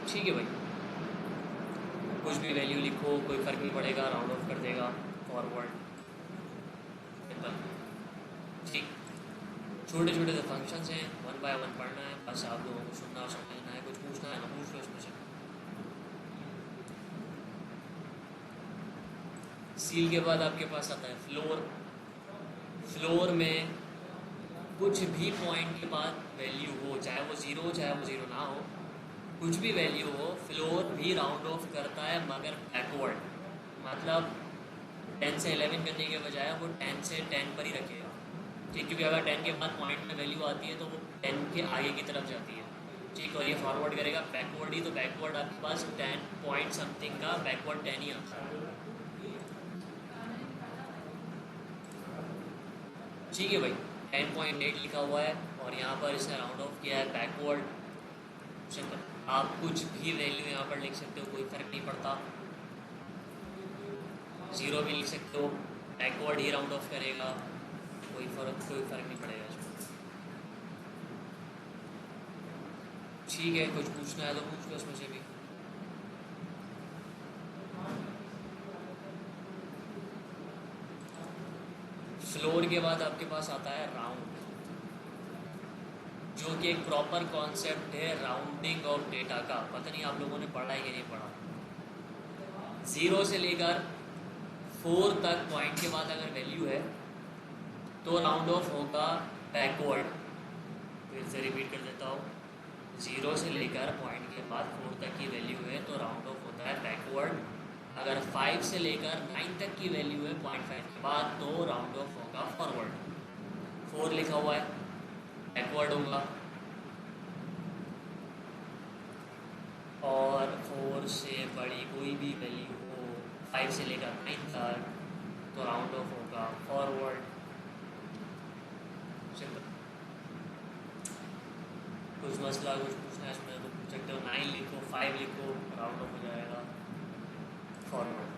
ठीक है भाई, कुछ भी वैल्यू लिखो, कोई फ़र्क नहीं पड़ेगा, राउंड ऑफ कर देगा फॉरवर्ड, सिंपल। ठीक, छोटे छोटे से फंक्शंस हैं, वन बाय वन पढ़ना है, बस आप लोगों को सुनना और समझना है, कुछ पूछना है ना पूछ लो इसमें से। सील के बाद आपके पास आता है फ्लोर। फ्लोर में कुछ भी पॉइंट के बाद वैल्यू हो, चाहे वो ज़ीरो हो चाहे वो ज़ीरो ना हो, कुछ भी वैल्यू हो, फ्लोर भी राउंड ऑफ करता है मगर बैकवर्ड। मतलब 10 से 11 करने के बजाय वो 10 से 10 पर ही रखेगा। ठीक, क्योंकि अगर 10 के बाद पॉइंट में वैल्यू आती है तो वो 10 के आगे की तरफ जाती है। ठीक, और ये फॉरवर्ड करेगा बैकवर्ड ही, तो बैकवर्ड आपके पास 10 पॉइंट समथिंग का बैकवर्ड 10 ही आता है। ठीक है भाई, 10.8 लिखा हुआ है और यहाँ पर इसने राउंड ऑफ किया है बैकवर्ड, सिंपल। आप कुछ भी वैल्यू यहाँ पर लिख सकते हो, कोई फ़र्क नहीं पड़ता। ज़ीरो भी लिख सकते हो, बैकवर्ड ही राउंड ऑफ करेगा, कोई फ़र्क नहीं पड़ेगा इसमें। ठीक है, कुछ पूछना है तो पूछ लो इसमें से भी। फ्लोर के बाद आपके पास आता है राउंड, जो कि एक प्रॉपर कॉन्सेप्ट है राउंडिंग ऑफ डेटा का। पता नहीं आप लोगों ने पढ़ा है कि नहीं पढ़ा। 0 से लेकर 4 तक पॉइंट के बाद अगर वैल्यू है तो राउंड ऑफ होगा बैकवर्ड। फिर से रिपीट कर देता हूँ, 0 से लेकर पॉइंट के बाद 4 तक की वैल्यू है तो राउंड ऑफ होता है बैकवर्ड। अगर 5 से लेकर 9 तक की वैल्यू है 0.5 के बाद तो राउंड ऑफ होगा फॉरवर्ड। 4 लिखा हुआ है, बैकवर्ड होगा। और 4 से बड़ी कोई भी वैल्यू हो 5 से लेकर 9 तक तो राउंड ऑफ होगा फॉरवर्ड, सिंपल। कुछ मसला कुछ पूछना है इसमें तो पूछ सकते हो। 9 लिखो, 5 लिखो, राउंड ऑफ हो जाएगा फॉरवर्ड।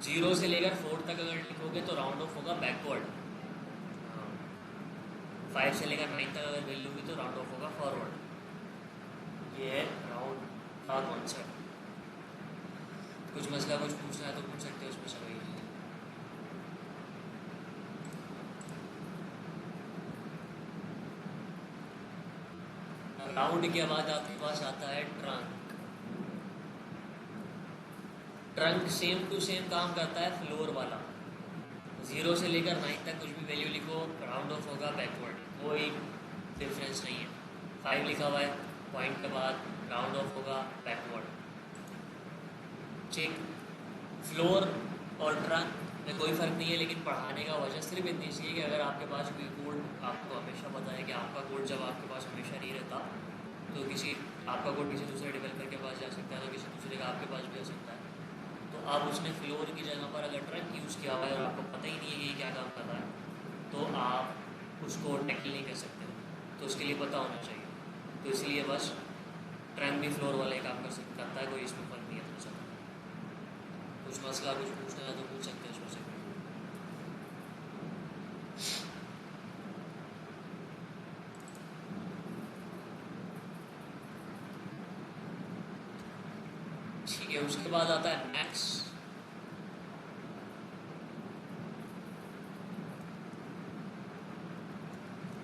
0 से लेकर 4 तक अगर लिखोगे तो राउंड ऑफ होगा बैकवर्ड। 5 से लेकर 9 तक अगर वैल्यू होगी तो राउंड ऑफ होगा फॉरवर्ड। ये है राउंड का कॉन्सेप्ट। कुछ मसला कुछ पूछना है तो पूछ सकते हो उसमें से वही। राउंड के बाद आपके पास आता है trunk. Trunk same to same काम करता है फ्लोर वाला। 0 से लेकर 9 तक कुछ भी वैल्यू लिखो, राउंड ऑफ होगा बैकवर्ड, कोई डिफरेंस नहीं है। 5 लिखा हुआ है, पॉइंट के बाद राउंड ऑफ होगा बैकवर्ड। ठीक, फ्लोर और ट्रंक में कोई फ़र्क नहीं है, लेकिन पढ़ाने का वजह सिर्फ इतनी सी है कि अगर आपके पास कोई कोड, आपको हमेशा पता है कि आपका कोड जब आपके पास हमेशा नहीं रहता तो आपका कोड किसी दूसरे डेवलपर के पास जा सकता है, तो किसी दूसरे का आपके पास भी आ सकता है। तो आप उसने फ्लोर की जगह पर अगर ट्रंक यूज़ किया हुआ है और आपको पता ही नहीं है कि ये क्या काम कर रहा है तो आप उसको टैकल नहीं कर सकते, तो उसके लिए पता होना चाहिए। तो इसलिए बस ट्रंक भी फ्लोर वाले काम करता है, कोई इसमें फ़र्क नहीं है थोड़ा सा। कुछ मसला कुछ पूछना है तो पूछ सकते हैं इसमें से। ठीक है, उसके बाद आता है मैक्स।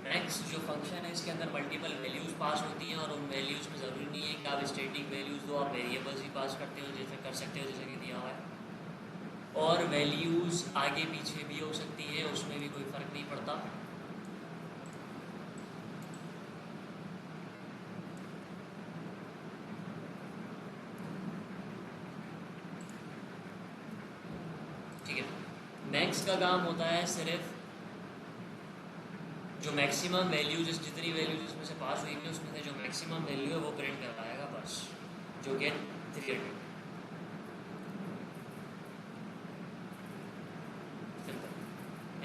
मैक्स जो फंक्शन है इसके अंदर मल्टीपल वैल्यूज़ पास होती हैं और उन वैल्यूज़ में ज़रूरी नहीं है कि आप स्टैटिक वैल्यूज़ दो, आप वेरिएबल्स भी पास करते हो, जैसे कर सकते हो जैसे कि दिया हुआ है। और वैल्यूज़ आगे पीछे भी हो सकती है, उसमें भी कोई फ़र्क नहीं पड़ता। ठीक है, मैक्स का काम होता है सिर्फ जो मैक्सिमम वैल्यू जितनी वैल्यू जिसमें से पास हुई है उसमें से जो मैक्सिमम वैल्यू है वो प्रिंट करवाएगा बस, जो कि 300। सिंपल,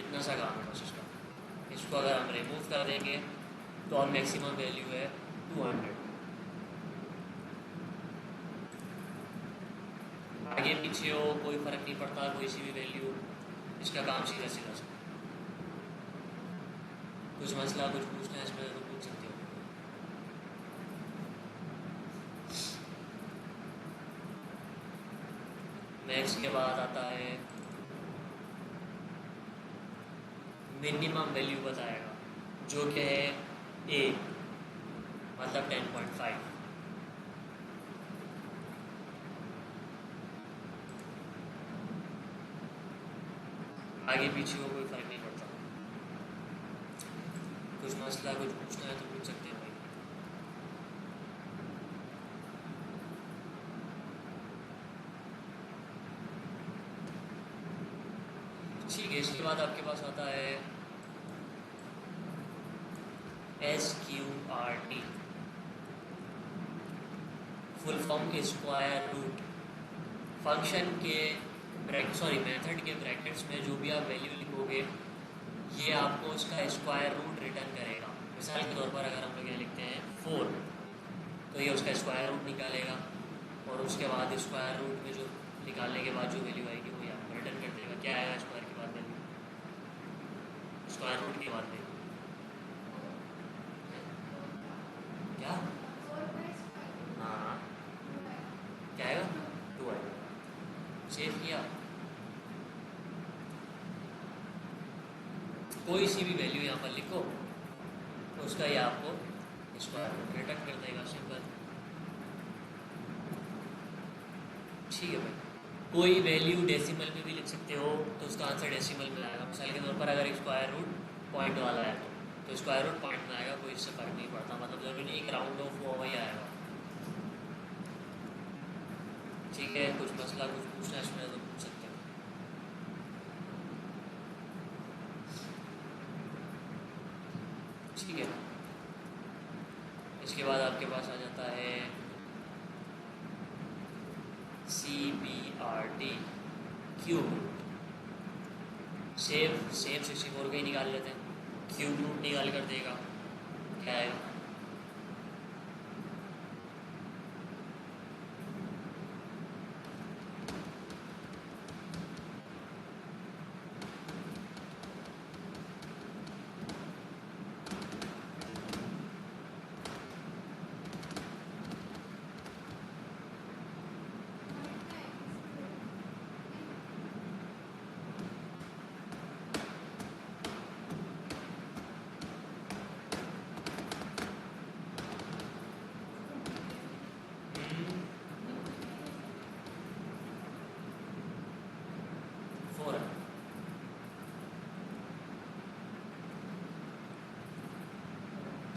इतना सा काम है बस इसका। इसको अगर हम रिमूव कर देंगे तो अब मैक्सिमम वैल्यू है 200। आगे पीछे हो कोई फ़र्क नहीं पड़ता, कोई सी भी वैल्यू, इसका काम सीधा सीधा सा। कुछ मसला कुछ पूछना है इसमें तो पूछ सकते हो। नेक्स्ट के बाद आता है मिनिमम वैल्यू बताएगा, जो कि है ए, मतलब 10.5। आगे पीछे हो कोई फर्क नहीं पड़ता। कुछ मसला कुछ पूछना है तो पूछ सकते हैं भाई। ठीक है, इसके बाद आपके पास आता है SQRT, full form square root. Function के मेथड के ब्रैकेट्स में जो भी आप वैल्यू लिखोगे ये आपको उसका स्क्वायर रूट रिटर्न करेगा। मिसाल के तौर पर अगर हम लोग यहाँ लिखते हैं 4, तो ये उसका स्क्वायर रूट निकालेगा और उसके बाद स्क्वायर रूट में जो निकालने के बाद जो वैल्यू आएगी वो यहाँ रिटर्न कर देगा। क्या आएगा स्क्वायर के बाद वैल्यू? स्क्वायर रूट के बाद वैल्यू क्या? हाँ, क्या आएगा? 2 आएगा। सेव किया, कोई सी भी वैल्यू यहाँ पर लिखो तो उसका ये आपको स्क्वायर रूट रिटर्न कर देगा। सिंपल। ठीक है भाई, कोई वैल्यू डेसिमल में भी लिख सकते हो तो उसका आंसर डेसिमल में आएगा। मिसाल के तौर पर अगर स्क्वायर रूट पॉइंट वाला है तो स्क्वायर रूट पॉइंट में आएगा, कोई इससे फर्क नहीं पड़ता। मतलब जरूरी नहीं एक राउंड ऑफ हुआ वही आएगा। ठीक है, कुछ मसला कुछ पूछना है इसमें तो पूछ सकते हो। ठीक है, इसके बाद आपके पास आ जाता है CBRT, क्यूब रूट। सेम 64 का ही निकाल लेते हैं, क्यूब रूट निकाल कर देगा। क्या है?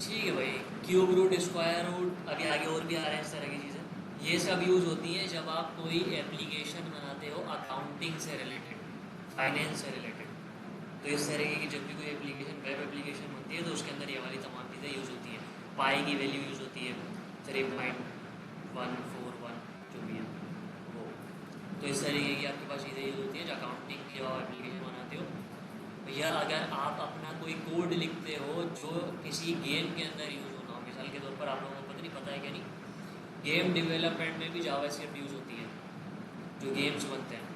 ठीक है भाई, क्यूब रूट, स्क्वायर रूट, अभी आगे और भी आ रहे हैं इस तरह की चीज़ें। ये सब यूज़ होती हैं जब आप कोई एप्लीकेशन बनाते हो अकाउंटिंग से रिलेटेड, फाइनेंस से रिलेटेड। तो इस तरीके की जब भी कोई एप्लीकेशन, वेब एप्लीकेशन होती है तो उसके अंदर ये वाली तमाम चीज़ें यूज़ होती हैं। पाई की वैल्यू यूज़ होती है 3.141 जो भी है वो। तो इस तरीके की आपके पास चीज़ें यूज़ होती है जो अकाउंटिंग की और एप्लीकेशन बनाते हो। या अगर आप अपना कोई कोड लिखते हो जो किसी गेम के अंदर यूज़ होना हो, मिसाल के तौर पर आप लोगों को पता नहीं, पता है क्या नहीं, गेम डेवलपमेंट में भी जावास्क्रिप्ट यूज़ होती है जो गेम्स बनते हैं।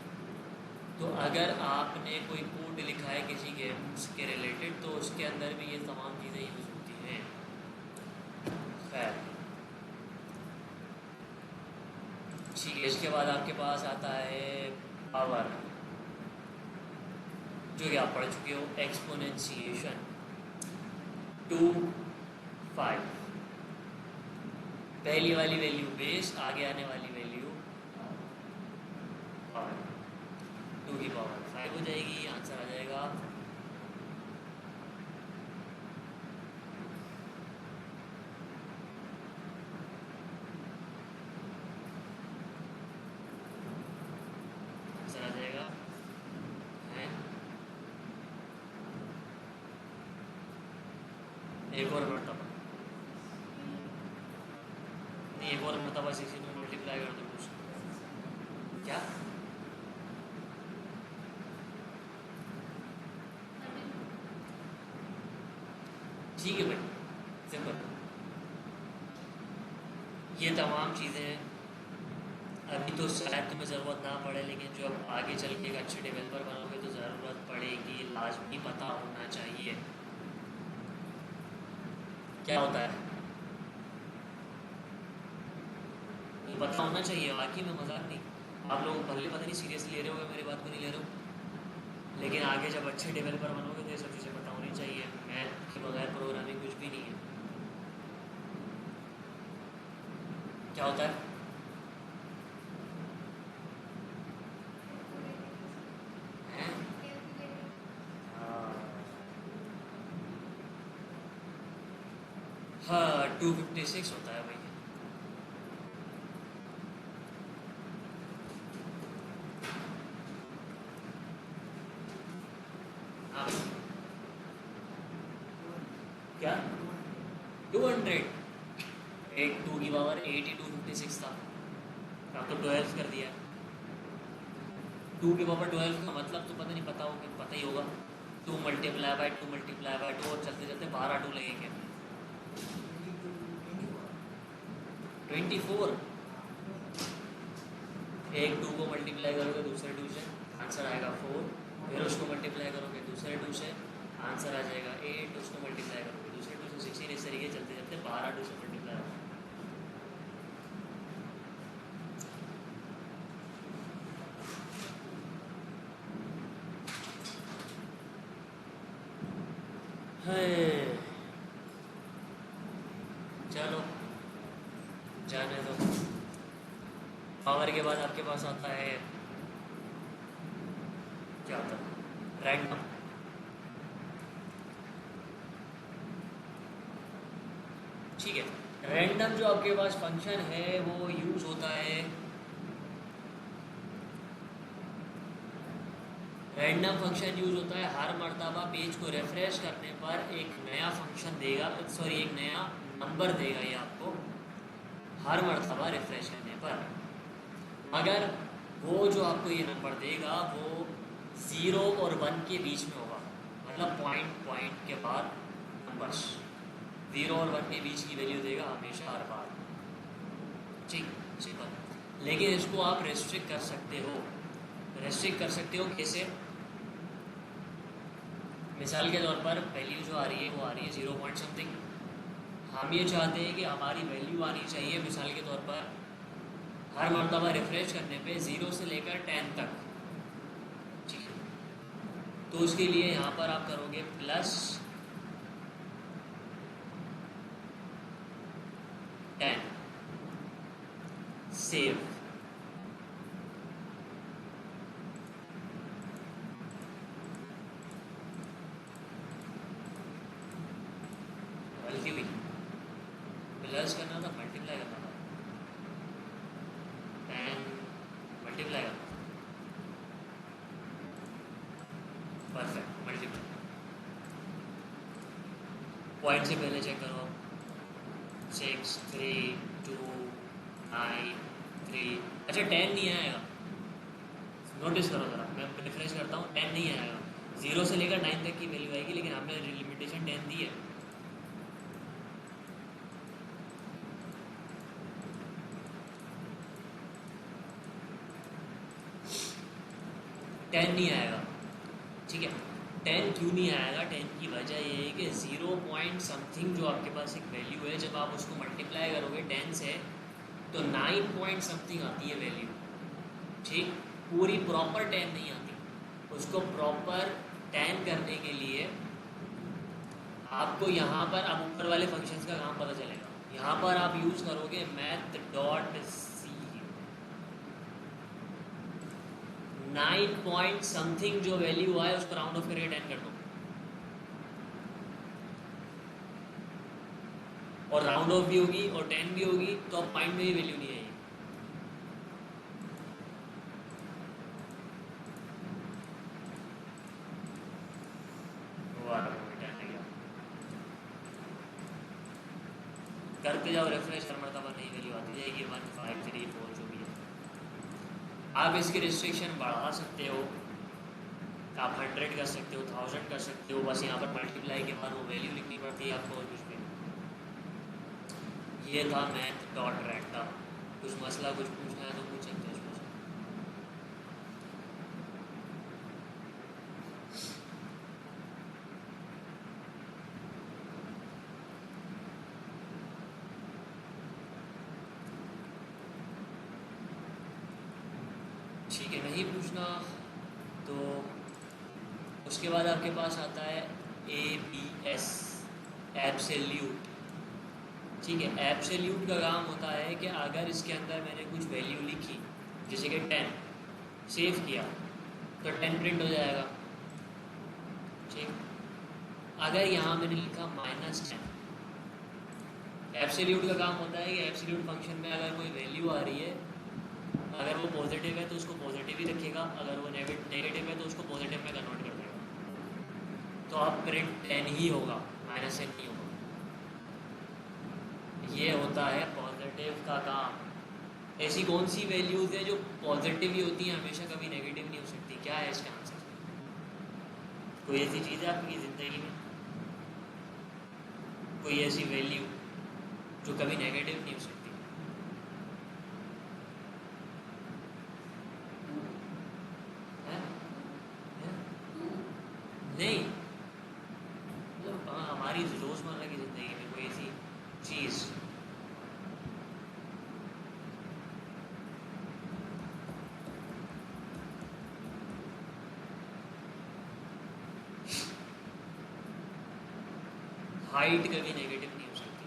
तो अगर आपने कोई कोड लिखा है किसी गेम्स के रिलेटेड तो उसके अंदर भी ये तमाम चीज़ें यूज़ होती हैं। खैर, ठीक है, इसके बाद आपके पास आता है पावर, जो कि आप पढ़ चुके हो, एक्सपोनेंशिएशन 2, 5। पहली वाली वैल्यू बेस, आगे आने वाली वैल्यू पावर, 2 की पावर 5 हो जाएगी। आंसर आ जाएगा एक और मरतबा नहीं, एक और मरतबा 16 में मल्टीप्लाई कर दो कुछ। क्या? ठीक है भाई, सिंपल। ये तमाम चीज़ें अभी तो शायद तुम्हें ज़रूरत ना पड़े, लेकिन जो अब आगे चल के एक अच्छे डेवलपर बनोगे तो ज़रूरत पड़ेगी, लाजमी पता होना चाहिए क्या होता है। पता होना चाहिए, बाकी में मजाक नहीं। आप लोग भले पता नहीं सीरियसली ले रहे हो या मेरी बात को नहीं ले रहे हो, लेकिन आगे जब अच्छे डेवलपर बनोगे तो ये सब चीज़ें पता होनी चाहिए। मैथ के बगैर प्रोग्रामिंग कुछ भी नहीं है। क्या होता है? हैं? हाँ 256 होता है भाई। हाँ क्या 200? एक 2 की पावर 8 ही 256 था। आप तो 12 कर दिया। 2 की पावर 12 का मतलब तो पता नहीं, पता हो कि पता ही होगा। 2 मल्टीप्लाई बाय 2 मल्टीप्लाई बाय 2 और चलते चलते 12 2 लगेंगे। 24। एक 2 को मल्टीप्लाई करोगे दूसरे 2 से, आंसर आएगा 4। फिर उसको मल्टीप्लाई करोगे दूसरे 2 से, आंसर आ जाएगा 8। उसको मल्टीप्लाई करोगे दूसरे 2 से 16। इस तरीके चलते चलते 12 2 से मल्टीप्लाई होगा। चलो जाने दो। पावर के बाद आपके पास आता है क्या होता है? रैंडम। ठीक है, रैंडम जो आपके पास फंक्शन है वो यूज होता है। रैंडम फंक्शन यूज होता है हर मर्तबा पेज को रिफ्रेश करने पर एक नया फंक्शन देगा, सॉरी एक नया नंबर देगा ये आपको हर मर्तबा रिफ्रेश करने पर। मगर वो जो आपको ये नंबर देगा वो 0 और 1 के बीच में होगा, मतलब पॉइंट पॉइंट के बाद नंबर्स 0 और 1 के बीच की वैल्यू देगा हमेशा हर बार। ठीक, सिंपल। लेकिन इसको आप रेस्ट्रिक्ट कर सकते हो। रेस्ट्रिक्ट कर सकते हो कैसे? मिसाल के तौर पर वैल्यू जो आ रही है वो आ रही है 0 पॉइंट समथिंग। हम ये चाहते हैं कि हमारी वैल्यू आनी चाहिए मिसाल के तौर पर हर मरतबा रिफ्रेश करने पे 0 से लेकर 10 तक। ठीक है, तो उसके लिए यहाँ पर आप करोगे +10 सेव। बल्कि भी प्लस करना था, मल्टीप्लाई करना था, 10 मल्टीप्लाई करना। Perfect, multiply. पॉइंट से पहले चेक करो। 6 3 2 9 3। अच्छा 10 नहीं आएगा, नोटिस करो ज़रा, मैं रिफ्रेश करता हूँ 10 नहीं आएगा। 0 से लेकर 9 तक की वैल्यू आएगी, लेकिन हमने लिमिटेशन 10 दी है। टेन नहीं आएगा। ठीक है, 10 क्यों नहीं आएगा? 10 की वजह ये है कि 0 पॉइंट समथिंग जो आपके पास एक वैल्यू है, जब आप उसको मल्टीप्लाई करोगे 10 से तो 9 पॉइंट समथिंग आती है वैल्यू। ठीक, पूरी प्रॉपर 10 नहीं आती। उसको प्रॉपर 10 करने के लिए आपको यहाँ पर अब ऊपर वाले फंक्शंस का काम पता चलेगा। यहाँ पर आप यूज़ करोगे math.c। 9 पॉइंट समथिंग जो वैल्यू आए उसको राउंड ऑफ करके 10 कर दो, और राउंड ऑफ भी होगी और 10 भी होगी, तो अब पॉइंट में ही वैल्यू नहीं आएगी। करते जाओ रिफ्रेश, हर मरतबा नई वैल्यू आती जाएगी 1 5 3 4 जो भी है। आप इसकी रिस्ट्रिक्शन बढ़ा सकते हो, आप 100 कर सकते हो, 1000 कर सकते हो, बस यहाँ पर मल्टीप्लाई के बाद वो वैल्यू लिखनी पड़ती है आपको, और कुछ भी। ये था math.random। कुछ मसला कुछ पूछना है तो पूछ सकते हो उसमें से। ठीक है, नहीं पूछना तो उसके बाद आपके पास आता है ABS, एब्सोल्यूट। ठीक है, एब्सोल्यूट का काम होता है कि अगर इसके अंदर मैंने कुछ वैल्यू लिखी, जैसे कि 10 सेव किया तो 10 प्रिंट हो जाएगा। ठीक, अगर यहाँ मैंने लिखा -10, एब्सोल्यूट का काम होता है कि एब्सोल्यूट फंक्शन में अगर कोई वैल्यू आ रही है, अगर वो पॉजिटिव है तो उसको पॉजिटिव ही रखेगा, अगर वो नेगेटिव है तो उसको पॉजिटिव में कन्वर्ट कर देगा। तो अब प्रिंट 10 ही होगा, -10 नहीं होगा। ये होता है पॉजिटिव का काम। ऐसी कौन सी वैल्यूज़ है जो पॉजिटिव ही होती है, हमेशा कभी नेगेटिव नहीं हो सकती? क्या है इसका आंसर? कोई ऐसी चीज़ है आपकी ज़िंदगी में, कोई ऐसी वैल्यू जो कभी नेगेटिव नहीं हो सकती? है? है? नहीं, मतलब हमारी रोज़मर्रा की ज़िंदगी में कोई ऐसी चीज़। हाइट कभी नेगेटिव नहीं हो सकती।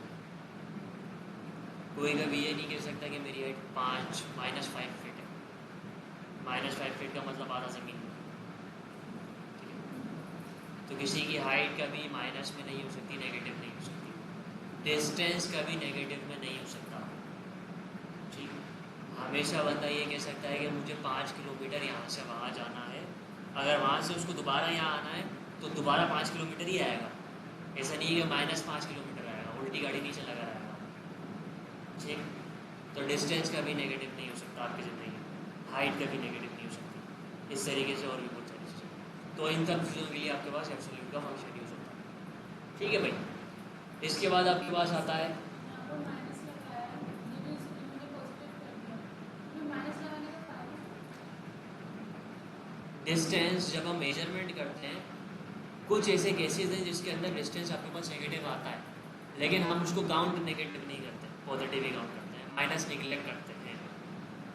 कोई कभी ये नहीं कह सकता कि मेरी हाइट 5 -5 फीट है। -5 फीट का मतलब आधा ज़मीन। ठीक है, तो किसी की हाइट कभी माइनस में नहीं हो सकती, नेगेटिव नहीं हो सकती। डिस्टेंस कभी नेगेटिव में नहीं हो सकता। ठीक, हमेशा बंदा ये कह सकता है कि मुझे 5 किलोमीटर यहाँ से वहाँ जाना है, अगर वहाँ से उसको दोबारा यहाँ आना है तो दोबारा 5 किलोमीटर ही आएगा। ऐसा नहीं है कि -5 किलोमीटर आएगा, उल्टी गाड़ी नीचे लगा रहेगा। ठीक, तो डिस्टेंस कभी नेगेटिव नहीं हो सकता आपकी ज़िंदगी में, हाइट कभी नेगेटिव नहीं हो सकती। इस तरीके से और भी बहुत सारी चीज़ें। तो इन सब चीज़ों के लिए आपके पास एब्सोल्यूट का फंक्शन यूज़ होता है। ठीक है भाई, इसके बाद आपके पास आता है डिस्टेंस। जब हम मेजरमेंट करते हैं, कुछ ऐसे केसेस हैं जिसके अंदर डिस्टेंस आपके पास नेगेटिव आता है, लेकिन हम उसको काउंट नेगेटिव नहीं करते, पॉजिटिव ही काउंट करते हैं, माइनस निगलेक्ट करते हैं।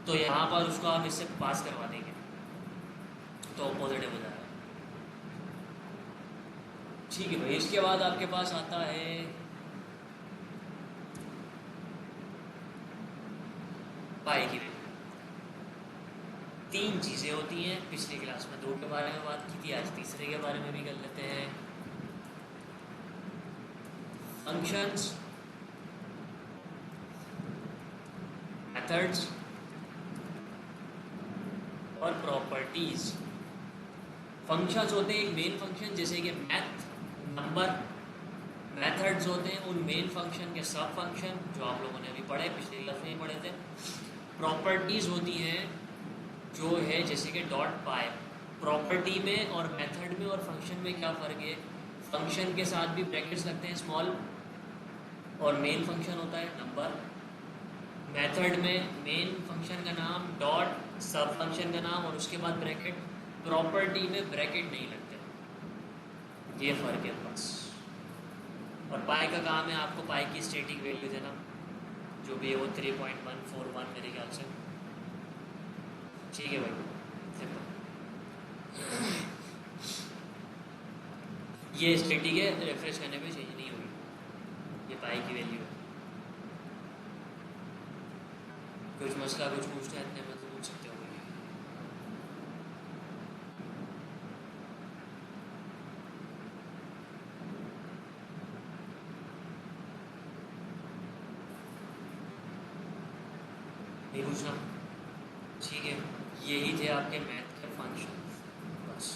तो यहाँ पर उसको आप इससे पास करवा देंगे तो पॉजिटिव हो जाएगा। ठीक है भाई, इसके बाद आपके पास आता है पाई की वैल्यू। 3 चीज़ें होती हैं, पिछली क्लास में 2 के बारे में बात की थी, आज तीसरे के बारे में भी कर लेते हैं। फंक्शंस, मेथड्स और प्रॉपर्टीज। फंक्शंस होते हैं एक मेन फंक्शन, जैसे कि मैथ, नंबर। मेथड्स होते हैं उन मेन फंक्शन के सब फंक्शन जो आप लोगों ने अभी पढ़े, पिछली क्लास में ही पढ़े थे। प्रॉपर्टीज होती हैं जो है जैसे कि डॉट पाई। प्रॉपर्टी में और मेथड में और फंक्शन में क्या फ़र्क है? फंक्शन के साथ भी ब्रैकेट्स लगते हैं स्मॉल, और मेन फंक्शन होता है नंबर। मेथड में मेन फंक्शन का नाम डॉट, सब फंक्शन का नाम और उसके बाद ब्रैकेट। प्रॉपर्टी में ब्रैकेट नहीं लगते। ये फ़र्क है बस। और पाई का काम है आपको पाई की स्टैटिक वैल्यू देना, जो भी है वो 3.141 मेरे ख्याल से। ठीक है भाई, ये स्टैटिक है, रिफ्रेश करने पे चेंज नहीं होगी, ये पाई की वैल्यू है। कुछ मसला कुछ पूछना है इतने में तो पूछ सकते हो। नहीं पूछना? ठीक है, यही थे आपके मैथ के फंक्शन बस।